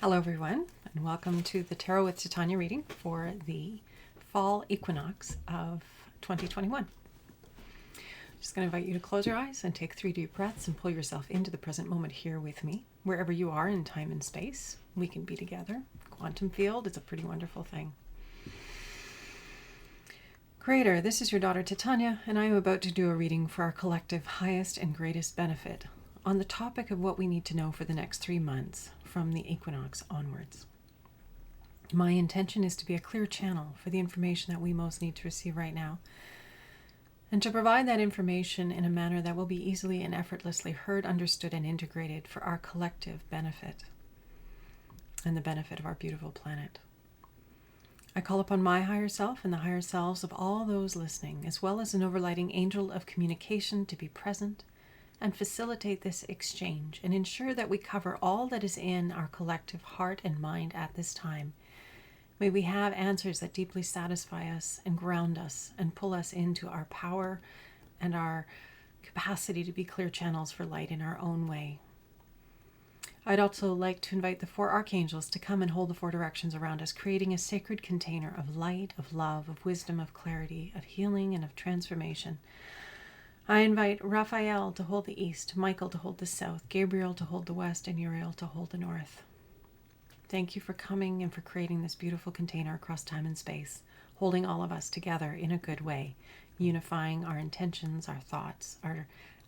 Hello everyone, and welcome to the Tarot with Titania reading for the fall equinox of 2021. I'm just going to invite you to close your eyes and take 3 deep breaths and pull yourself into the present moment here with me. Wherever you are in time and space, we can be together. Quantum field is a pretty wonderful thing. Creator, this is your daughter Titania, and I am about to do a reading for our collective highest and greatest benefit on the topic of what we need to know for the next 3 months from the equinox onwards. My intention is to be a clear channel for the information that we most need to receive right now, and to provide that information in a manner that will be easily and effortlessly heard, understood, and integrated for our collective benefit and the benefit of our beautiful planet. I call upon my higher self and the higher selves of all those listening, as well as an overlighting angel of communication, to be present and facilitate this exchange and ensure that we cover all that is in our collective heart and mind at this time. May we have answers that deeply satisfy us and ground us and pull us into our power and our capacity to be clear channels for light in our own way. I'd also like to invite the 4 archangels to come and hold the 4 directions around us, creating a sacred container of light, of love, of wisdom, of clarity, of healing, and of transformation. I invite Raphael to hold the east, Michael to hold the south, Gabriel to hold the west, and Uriel to hold the north. Thank you for coming and for creating this beautiful container across time and space, holding all of us together in a good way, unifying our intentions, our thoughts, our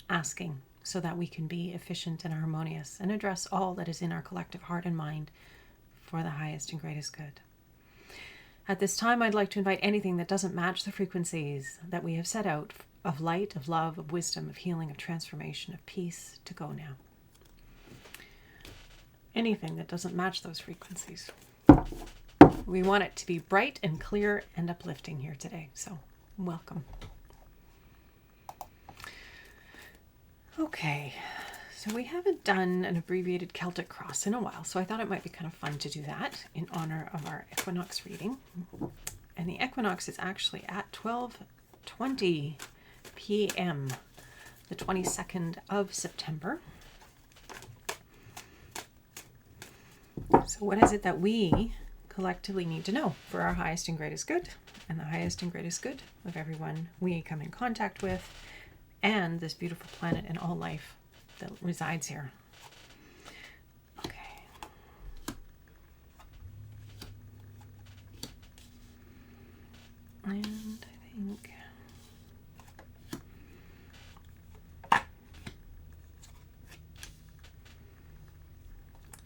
asking, so that we can be efficient and harmonious and address all that is in our collective heart and mind for the highest and greatest good. At this time, I'd like to invite anything that doesn't match the frequencies that we have set out of light, of love, of wisdom, of healing, of transformation, of peace to go now. Anything that doesn't match those frequencies. We want it to be bright and clear and uplifting here today. So, welcome. Okay, so we haven't done an abbreviated Celtic Cross in a while, so I thought it might be kind of fun to do that in honor of our equinox reading. And the equinox is actually at 12:20 p.m., the 22nd of September. So what is it that we collectively need to know for our highest and greatest good and the highest and greatest good of everyone we come in contact with and this beautiful planet and all life that resides here? Okay. And I think...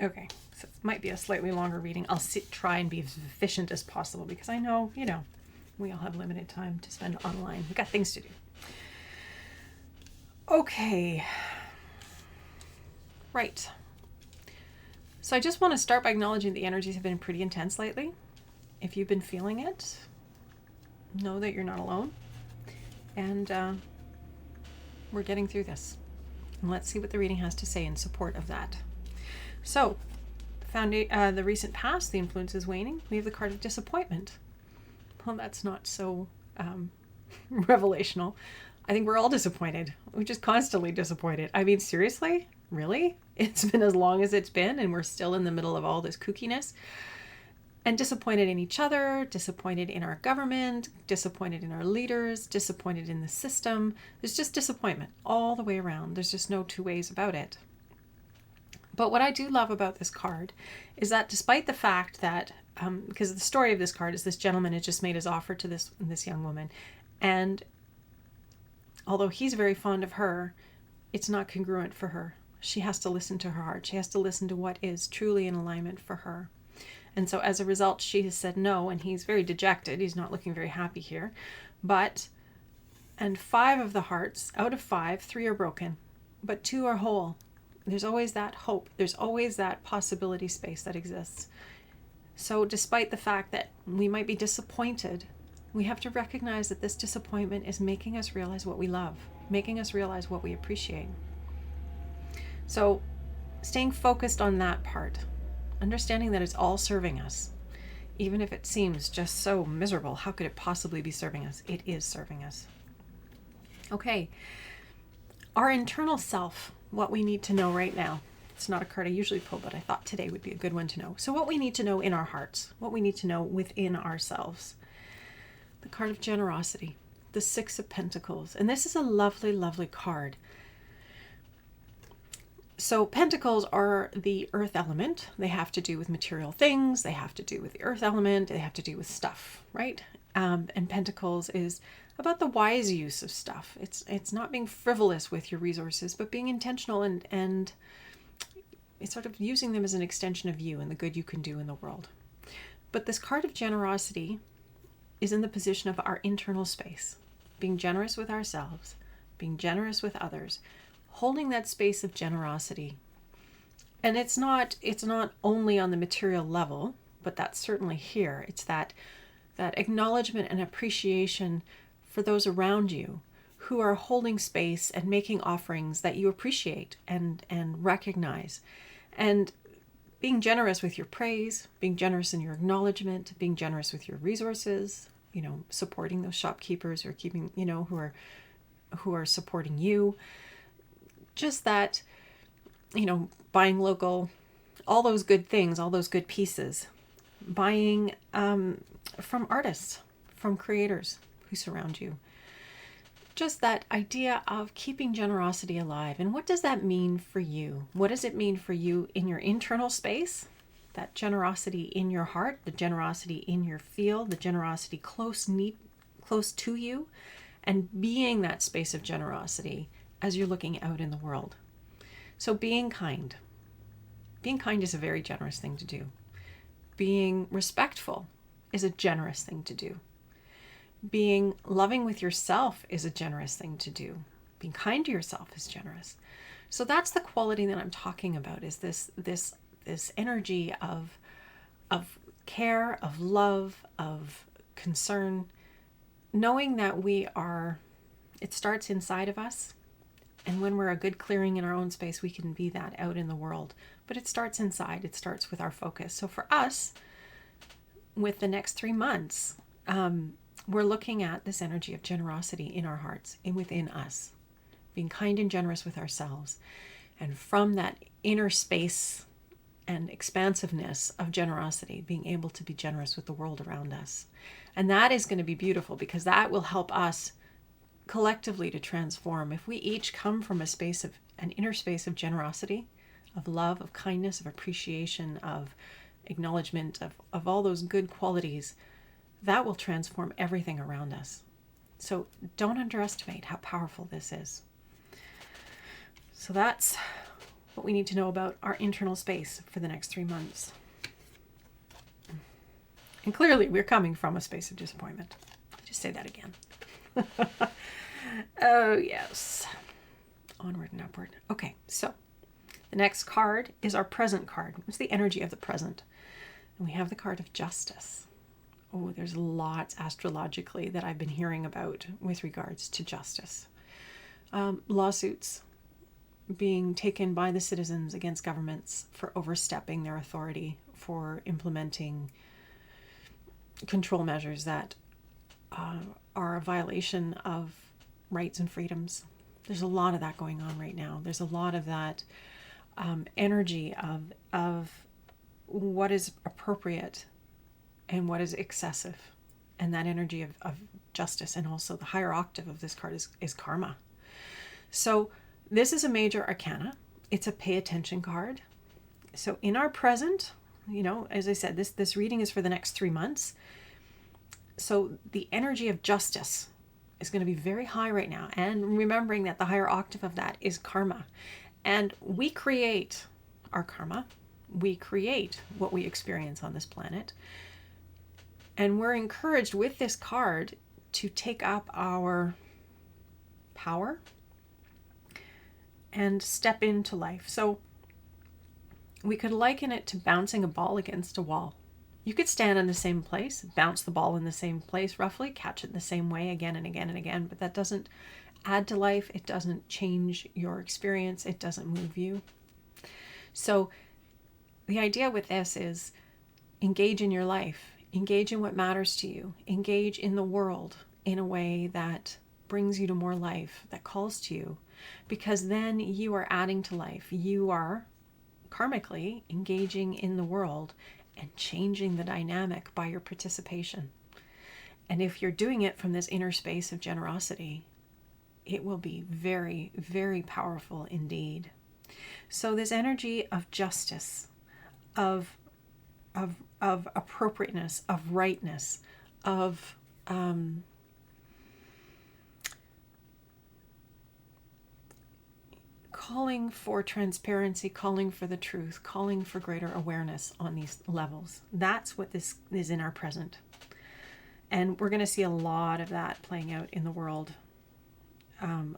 Okay, so it might be a slightly longer reading. I'll try and be as efficient as possible because I know, we all have limited time to spend online. We've got things to do. Okay. Right. So I just want to start by acknowledging the energies have been pretty intense lately. If you've been feeling it, know that you're not alone. And we're getting through this. And let's see what the reading has to say in support of that. So, the recent past, the influence is waning. We have the card of disappointment. Well, that's not so revelational. I think we're all disappointed. We're just constantly disappointed. I mean, seriously? Really? It's been as long as it's been, and we're still in the middle of all this kookiness. And disappointed in each other, disappointed in our government, disappointed in our leaders, disappointed in the system. There's just disappointment all the way around. There's just no 2 ways about it. But what I do love about this card is that despite the fact that, because the story of this card is this gentleman has just made his offer to this young woman, and although he's very fond of her, it's not congruent for her. She has to listen to her heart. She has to listen to what is truly in alignment for her. And so as a result, she has said no, and he's very dejected. He's not looking very happy here. And 5 of the hearts, out of 5, 3 are broken, but 2 are whole. There's always that hope. There's always that possibility space that exists. So despite the fact that we might be disappointed, we have to recognize that this disappointment is making us realize what we love, making us realize what we appreciate. So staying focused on that part, understanding that it's all serving us, even if it seems just so miserable. How could it possibly be serving us? It is serving us. Okay. Our internal self, what we need to know right now It's not a card I usually pull, but I thought today would be a good one to know. So what we need to know in our hearts, what we need to know within ourselves. The card of generosity, the Six of Pentacles. And this is a lovely, lovely card. So pentacles are the earth element. They have to do with material things. They have to do with the earth element. They have to do with stuff, right? And pentacles is about the wise use of stuff. It's not being frivolous with your resources, but being intentional and it's sort of using them as an extension of you and the good you can do in the world. But this card of generosity is in the position of our internal space, being generous with ourselves, being generous with others, holding that space of generosity. And it's not only on the material level, but that's certainly here. It's that acknowledgement and appreciation for those around you who are holding space and making offerings that you appreciate and recognize. And being generous with your praise, being generous in your acknowledgement, being generous with your resources, supporting those shopkeepers who are keeping, who are supporting you. Just that, buying local, all those good things, all those good pieces, buying from artists, from creators who surround you. Just that idea of keeping generosity alive. And what does that mean for you? What does it mean for you in your internal space? That generosity in your heart, the generosity in your field, the generosity close to you, and being that space of generosity as you're looking out in the world. So being kind. Being kind is a very generous thing to do. Being respectful is a generous thing to do. Being loving with yourself is a generous thing to do. Being kind to yourself is generous. So that's the quality that I'm talking about, is this energy of care, of love, of concern, knowing that it starts inside of us. And when we're a good clearing in our own space, we can be that out in the world. But it starts inside. It starts with our focus. So for us, with the next 3 months, we're looking at this energy of generosity in our hearts and within us, being kind and generous with ourselves. And from that inner space and expansiveness of generosity, being able to be generous with the world around us. And that is going to be beautiful, because that will help us collectively to transform. If we each come from an inner space of generosity, of love, of kindness, of appreciation, of acknowledgement, of all those good qualities, that will transform everything around us. So don't underestimate how powerful this is. So that's what we need to know about our internal space for the next 3 months. And clearly we're coming from a space of disappointment. Just say that again. Oh, yes. Onward and upward. Okay, so the next card is our present card. It's the energy of the present. And we have the card of justice. Oh, there's lots astrologically that I've been hearing about with regards to justice. Lawsuits being taken by the citizens against governments for overstepping their authority, for implementing control measures that are a violation of rights and freedoms. There's a lot of that going on right now. There's a lot of that energy of what is appropriate and what is excessive, and that energy of justice. And also the higher octave of this card is karma. So this is a major arcana. It's a pay attention card. So in our present, as I said, this reading is for the next 3 months. So the energy of justice is going to be very high right now. And remembering that the higher octave of that is karma. And we create our karma. We create what we experience on this planet. And we're encouraged with this card to take up our power and step into life. So we could liken it to bouncing a ball against a wall. You could stand in the same place, bounce the ball in the same place roughly, catch it the same way again and again and again, but that doesn't add to life. It doesn't change your experience. It doesn't move you. So the idea with this is engage in your life, engage in what matters to you, engage in the world in a way that brings you to more life, that calls to you, because then you are adding to life. You are karmically engaging in the world and changing the dynamic by your participation. And if you're doing it from this inner space of generosity, it will be very, very powerful indeed. So this energy of justice, of appropriateness, of rightness, of calling for transparency, calling for the truth, calling for greater awareness on these levels. That's what this is in our present. And we're going to see a lot of that playing out in the world.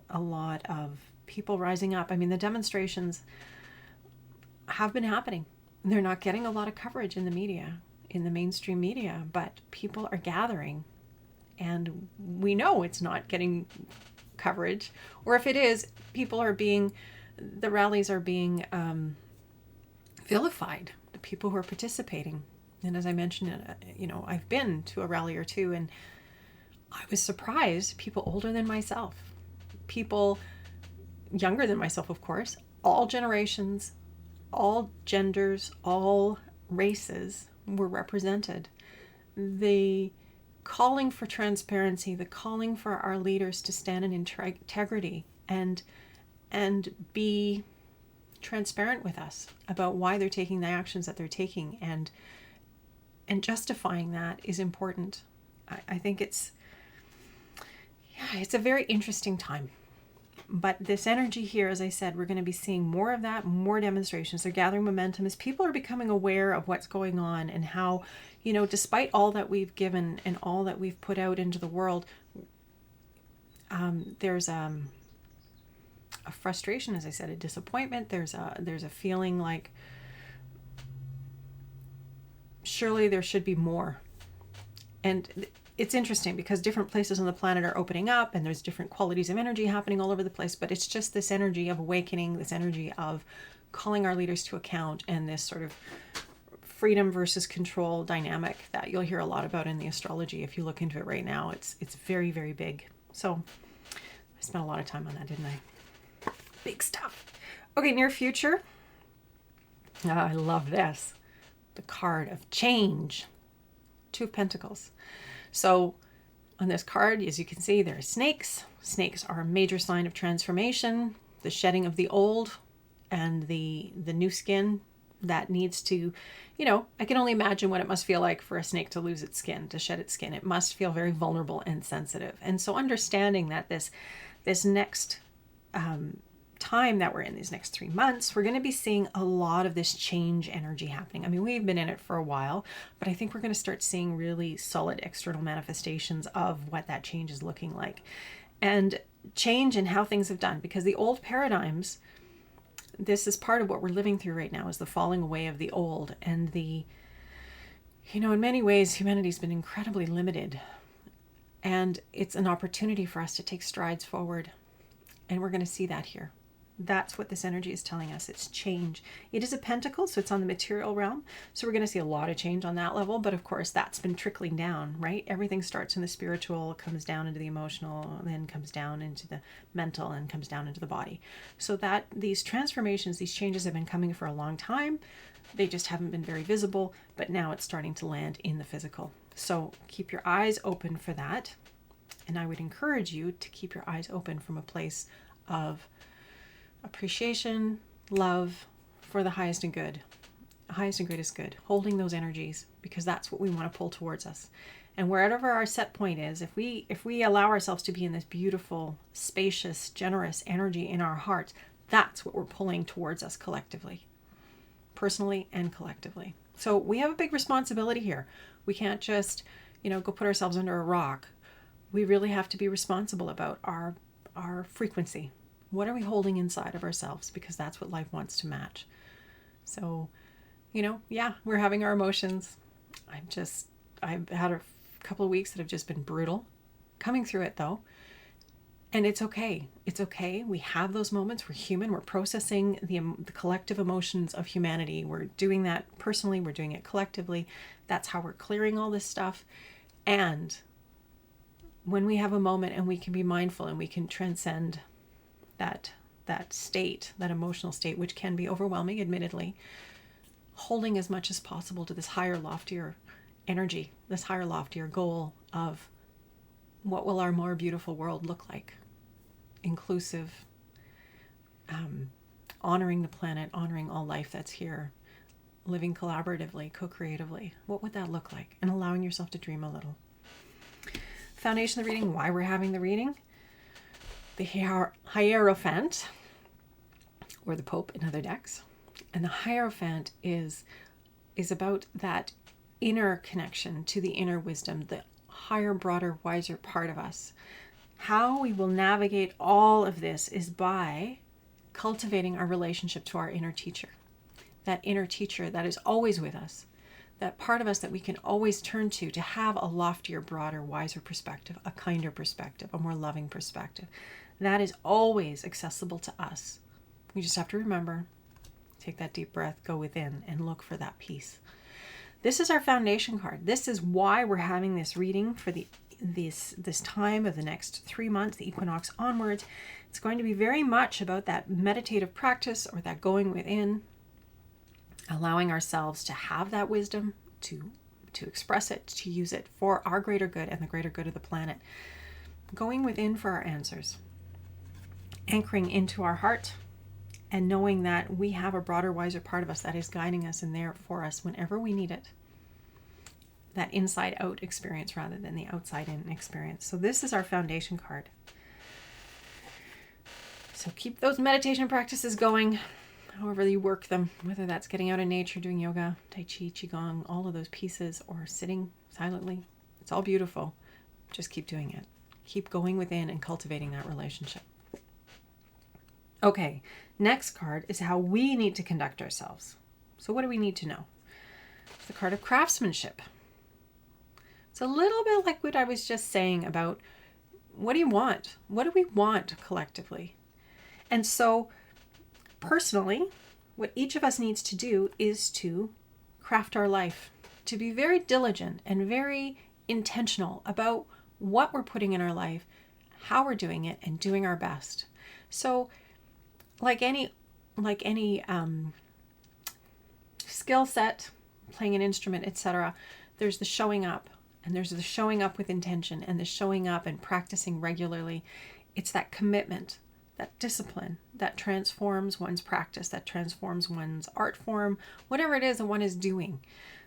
A lot of people rising up. I mean, the demonstrations have been happening. They're not getting a lot of coverage in the media, in the mainstream media, but people are gathering. And we know it's not getting coverage. Or if it is, the rallies are being vilified, the people who are participating. And as I mentioned, I've been to a rally or two, and I was surprised. People older than myself, people younger than myself, of course, all generations, all genders, all races were represented. The calling for transparency, the calling for our leaders to stand in integrity and be transparent with us about why they're taking the actions that they're taking, and justifying that is important. I think it's a very interesting time. But this energy here, as I said, we're going to be seeing more of that, more demonstrations. They're gathering momentum as people are becoming aware of what's going on, and how, despite all that we've given and all that we've put out into the world, there's a frustration, as I said, a disappointment. There's a feeling like surely there should be more. And it's interesting because different places on the planet are opening up, and there's different qualities of energy happening all over the place, but it's just this energy of awakening, this energy of calling our leaders to account, and this sort of freedom versus control dynamic that you'll hear a lot about in the astrology. If you look into it right now, it's very, very big. So I spent a lot of time on that, didn't I? Big stuff. Okay, near future. I love this. The card of change. Two of Pentacles. So on this card, as you can see, there are snakes. Snakes are a major sign of transformation, the shedding of the old and the new skin that needs to, I can only imagine what it must feel like for a snake to lose its skin, to shed its skin. It must feel very vulnerable and sensitive. And so understanding that this next time that we're in, these next 3 months, we're going to be seeing a lot of this change energy happening. I mean, we've been in it for a while, but I think we're going to start seeing really solid external manifestations of what that change is looking like, and change in how things have done, because the old paradigms, this is part of what we're living through right now, is the falling away of the old, and in many ways, humanity's been incredibly limited, and it's an opportunity for us to take strides forward. And we're going to see that here. That's what this energy is telling us. It's change. It is a pentacle, so it's on the material realm. So we're going to see a lot of change on that level. But of course, that's been trickling down, right? Everything starts in the spiritual, comes down into the emotional, then comes down into the mental, and comes down into the body. So that these transformations, these changes have been coming for a long time. They just haven't been very visible, but now it's starting to land in the physical. So keep your eyes open for that. And I would encourage you to keep your eyes open from a place of appreciation, love for the highest and good, highest and greatest good, holding those energies, because that's what we want to pull towards us. And wherever our set point is, if we allow ourselves to be in this beautiful, spacious, generous energy in our hearts, that's what we're pulling towards us collectively, personally and collectively. So we have a big responsibility here. We can't just, go put ourselves under a rock. We really have to be responsible about our frequency. What are we holding inside of ourselves? Because that's what life wants to match. So, we're having our emotions. I've had a couple of weeks that have just been brutal. Coming through it though. And it's okay. It's okay. We have those moments. We're human. We're processing the collective emotions of humanity. We're doing that personally. We're doing it collectively. That's how we're clearing all this stuff. And when we have a moment and we can be mindful and we can transcend that state, that emotional state, which can be overwhelming, admittedly, holding as much as possible to this higher, loftier energy, this higher, loftier goal of what will our more beautiful world look like? Inclusive, honoring the planet, honoring all life that's here, living collaboratively, co-creatively. What would that look like? And allowing yourself to dream a little. Foundation of the reading, why we're having the reading. The Hierophant, or the Pope in other decks. And the Hierophant is about that inner connection to the inner wisdom, the higher, broader, wiser part of us. How we will navigate all of this is by cultivating our relationship to our inner teacher. That inner teacher that is always with us. That part of us that we can always turn to have a loftier, broader, wiser perspective, a kinder perspective, a more loving perspective. That is always accessible to us. We just have to remember, take that deep breath, go within and look for that peace. This is our foundation card. This is why we're having this reading for this time of the next 3 months, the equinox onwards. It's going to be very much about that meditative practice or that going within, allowing ourselves to have that wisdom, to express it, to use it for our greater good and the greater good of the planet. Going within for our answers. Anchoring into our heart and knowing that we have a broader, wiser part of us that is guiding us and there for us whenever we need it. That inside out experience rather than the outside in experience. So this is our foundation card. So keep those meditation practices going, however you work them, whether that's getting out in nature, doing yoga, tai chi, qigong, all of those pieces, or sitting silently. It's all beautiful. Just keep doing it. Keep going within and cultivating that relationship. Okay, next card is how we need to conduct ourselves. So what do we need to know? It's the card of craftsmanship. It's a little bit like what I was just saying about what do you want? What do we want collectively? And so personally, what each of us needs to do is to craft our life, to be very diligent and very intentional about what we're putting in our life, how we're doing it, and doing our best. So like any skill set, playing an instrument, etc., there's the showing up, and there's the showing up with intention, and the showing up and practicing regularly. It's that commitment, that discipline that transforms one's practice, that transforms one's art form, whatever it is that one is doing.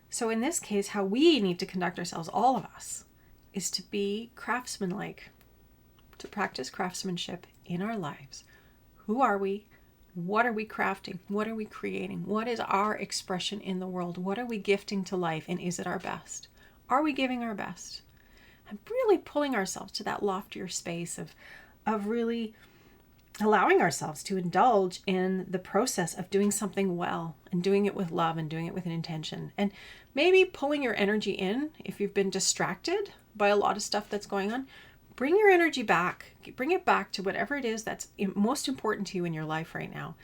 So in this case, how we need to conduct ourselves, all of us, is to be craftsmanlike, to practice craftsmanship in our lives. Who are we? What are we crafting? What are we creating? What is our expression in the world? What are we gifting to life? And is it our best? Are we giving our best? And really pulling ourselves to that loftier space of really allowing ourselves to indulge in the process of doing something well and doing it with love and doing it with an intention. And maybe pulling your energy in if you've been distracted by a lot of stuff that's going on. Bring your energy back. Bring it back to whatever it is that's most important to you in your life right now.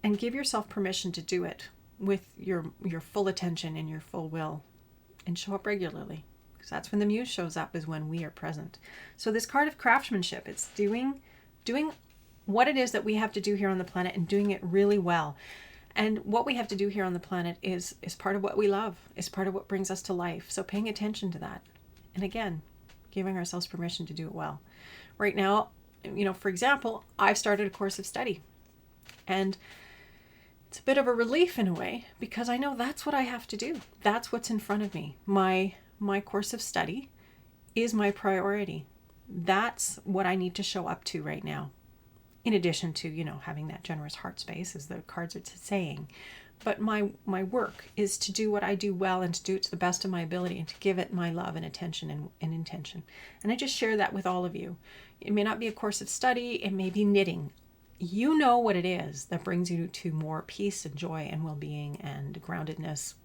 And give yourself permission to do it with your full attention and your full will. And show up regularly. Because that's when the muse shows up, is when we are present. So this card of craftsmanship, it's doing what it is that we have to do here on the planet and doing it really well. And what we have to do here on the planet is part of what we love, is part of what brings us to life. So paying attention to that. And again, giving ourselves permission to do it well. Right now, for example, I've started a course of study. And it's a bit of a relief in a way, because I know that's what I have to do. That's what's in front of me. My course of study is my priority. That's what I need to show up to right now. In addition to, having that generous heart space, as the cards are saying. But my work is to do what I do well and to do it to the best of my ability and to give it my love and attention and intention. And I just share that with all of you. It may not be a course of study. It may be knitting. You know what it is that brings you to more peace and joy and well-being and groundedness,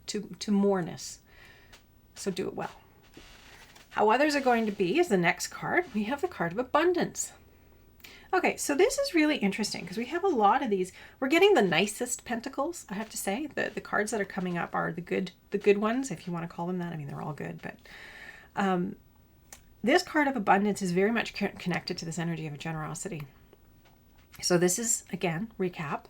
to moreness. So do it well. How others are going to be is the next card. We have the card of abundance. Okay, so this is really interesting because we have a lot of these. We're getting the nicest pentacles, I have to say. The cards that are coming up are the good ones, if you want to call them that. I mean, they're all good, but this card of abundance is very much connected to this energy of generosity. So this is, again, recap,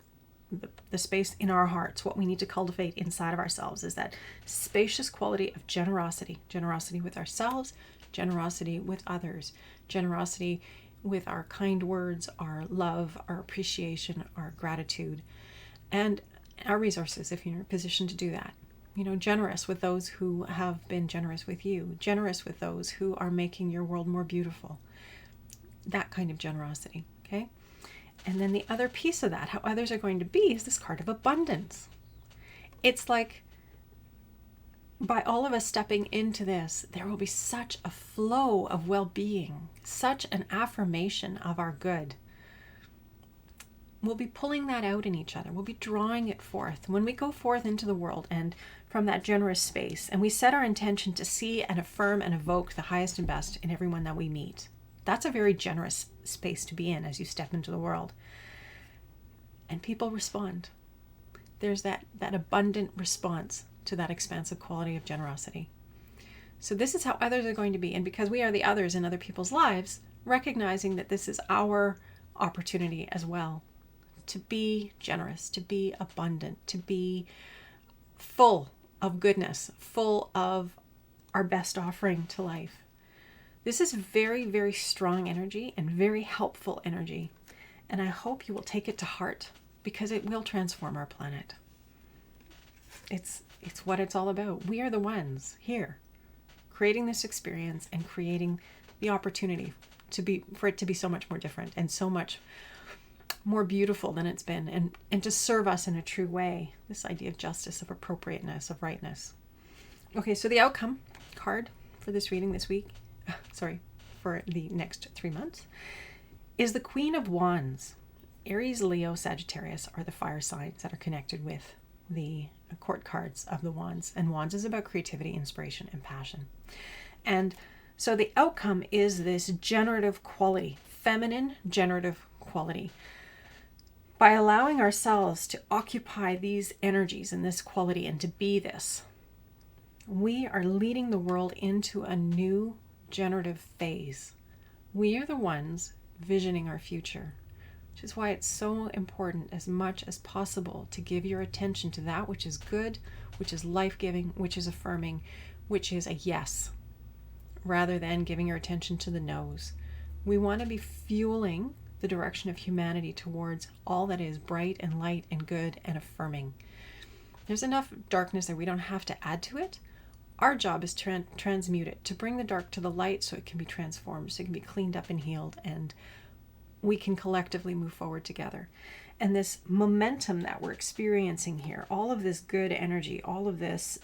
the space in our hearts. What we need to cultivate inside of ourselves is that spacious quality of generosity. Generosity with ourselves, generosity with others, generosity with our kind words, our love, our appreciation, our gratitude, and our resources if you're in a position to do that. Generous with those who have been generous with you, generous with those who are making your world more beautiful. That kind of generosity, okay? And then the other piece of that, how others are going to be, is this card of abundance. It's like, by all of us stepping into this, there will be such a flow of well-being, such an affirmation of our good. We'll be pulling that out in each other. We'll be drawing it forth. When we go forth into the world and from that generous space, and we set our intention to see and affirm and evoke the highest and best in everyone that we meet, that's a very generous space to be in as you step into the world. And people respond. There's that abundant response to that expansive quality of generosity. So this is how others are going to be. And because we are the others in other people's lives, recognizing that this is our opportunity as well to be generous, to be abundant, to be full of goodness, full of our best offering to life. This is very, very strong energy and very helpful energy. And I hope you will take it to heart because it will transform our planet. It's what it's all about. We are the ones here creating this experience and creating the opportunity for it to be so much more different and so much more beautiful than it's been, and to serve us in a true way. This idea of justice, of appropriateness, of rightness. Okay, so the outcome card for this reading this week, for the next 3 months, is the Queen of Wands. Aries, Leo, Sagittarius are the fire signs that are connected with the court cards of the Wands. And Wands is about creativity, inspiration, and passion. And so the outcome is this generative quality, feminine generative quality. By allowing ourselves to occupy these energies and this quality and to be this, we are leading the world into a new generative phase. We are the ones visioning our future, which is why it's so important as much as possible to give your attention to that which is good, which is life-giving, which is affirming, which is a yes, rather than giving your attention to the no's. We want to be fueling the direction of humanity towards all that is bright and light and good and affirming. There's enough darkness there. We don't have to add to it. Our job is to transmute it, to bring the dark to the light so it can be transformed, so it can be cleaned up and healed, and we can collectively move forward together. And this momentum that we're experiencing here, all of this good energy, all of this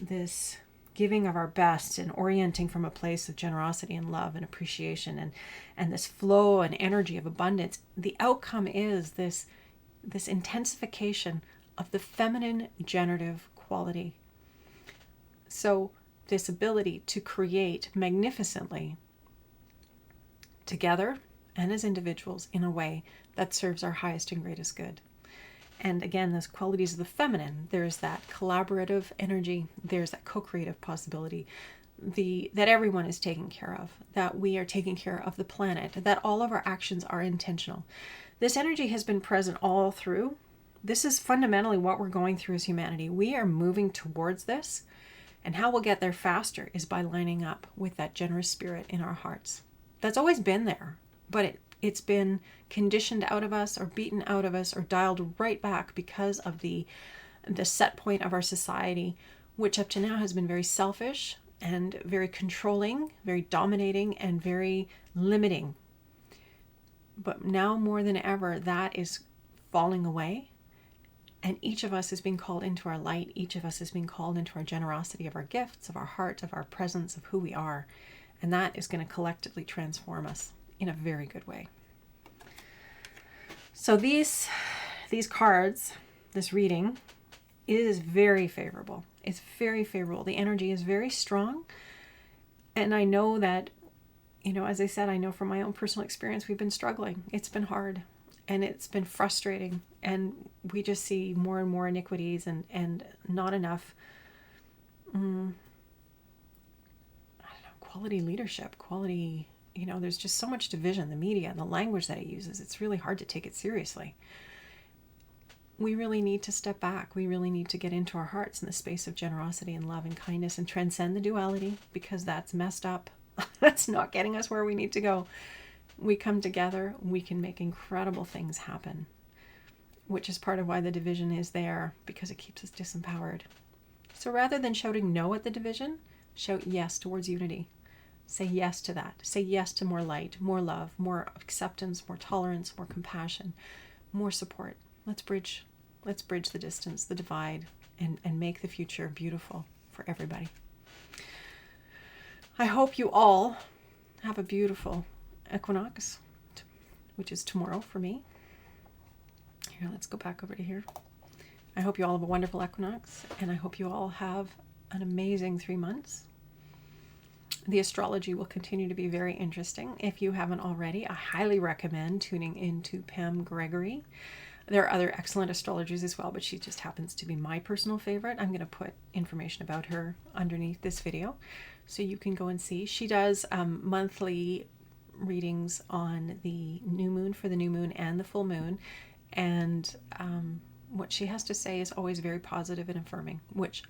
giving of our best and orienting from a place of generosity and love and appreciation and this flow and energy of abundance, the outcome is this intensification of the feminine generative quality. So this ability to create magnificently together and as individuals in a way that serves our highest and greatest good. And again, those qualities of the feminine, there's that collaborative energy, there's that co-creative possibility, that everyone is taken care of, that we are taking care of the planet, that all of our actions are intentional. This energy has been present all through. This is fundamentally what we're going through as humanity. We are moving towards this, and how we'll get there faster is by lining up with that generous spirit in our hearts. That's always been there, but it's been conditioned out of us or beaten out of us or dialed right back because of the set point of our society, which up to now has been very selfish and very controlling, very dominating, and very limiting. But now more than ever, that is falling away. And each of us is being called into our light. Each of us is being called into our generosity of our gifts, of our heart, of our presence, of who we are. And that is going to collectively transform us in a very good way. So these cards, this reading, is very favorable. It's very favorable. The energy is very strong. And I know that, as I said, I know from my own personal experience, we've been struggling. It's been hard and it's been frustrating. And we just see more and more iniquities and not enough, quality leadership, quality there's just so much division, the media and the language that it uses. It's really hard to take it seriously. We really need to step back. We really need to get into our hearts in the space of generosity and love and kindness and transcend the duality, because that's messed up. That's not getting us where we need to go. We come together, we can make incredible things happen, which is part of why the division is there, because it keeps us disempowered. So rather than shouting no at the division, shout yes towards unity. Say yes to that. Say yes to more light, more love, more acceptance, more tolerance, more compassion, more support. Let's bridge the distance, the divide, and make the future beautiful for everybody. I hope you all have a beautiful equinox, which is tomorrow for me. Here, let's go back over to here. I hope you all have a wonderful equinox, and I hope you all have an amazing 3 months. The astrology will continue to be very interesting. If you haven't already, I highly recommend tuning into Pam Gregory. There are other excellent astrologers as well, but she just happens to be my personal favorite. I'm going to put information about her underneath this video so you can go and see. She does monthly readings on the new moon, for the new moon and the full moon. And what she has to say is always very positive and affirming, which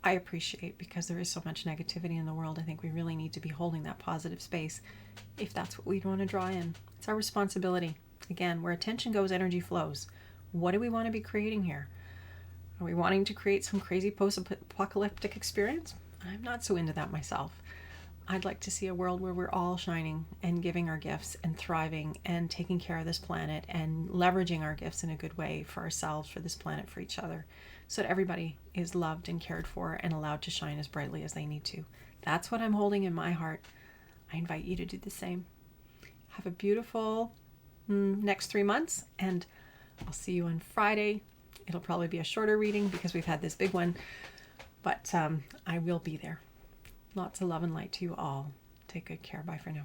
I appreciate, because there is so much negativity in the world. I think we really need to be holding that positive space if that's what we want to draw in. It's our responsibility. Again, where attention goes, energy flows. What do we want to be creating here? Are we wanting to create some crazy post-apocalyptic experience? I'm not so into that myself. I'd like to see a world where we're all shining and giving our gifts and thriving and taking care of this planet and leveraging our gifts in a good way for ourselves, for this planet, for each other, so that everybody is loved and cared for and allowed to shine as brightly as they need to. That's what I'm holding in my heart. I invite you to do the same. Have a beautiful next 3 months, and I'll see you on Friday. It'll probably be a shorter reading because we've had this big one, but I will be there. Lots of love and light to you all. Take good care. Bye for now.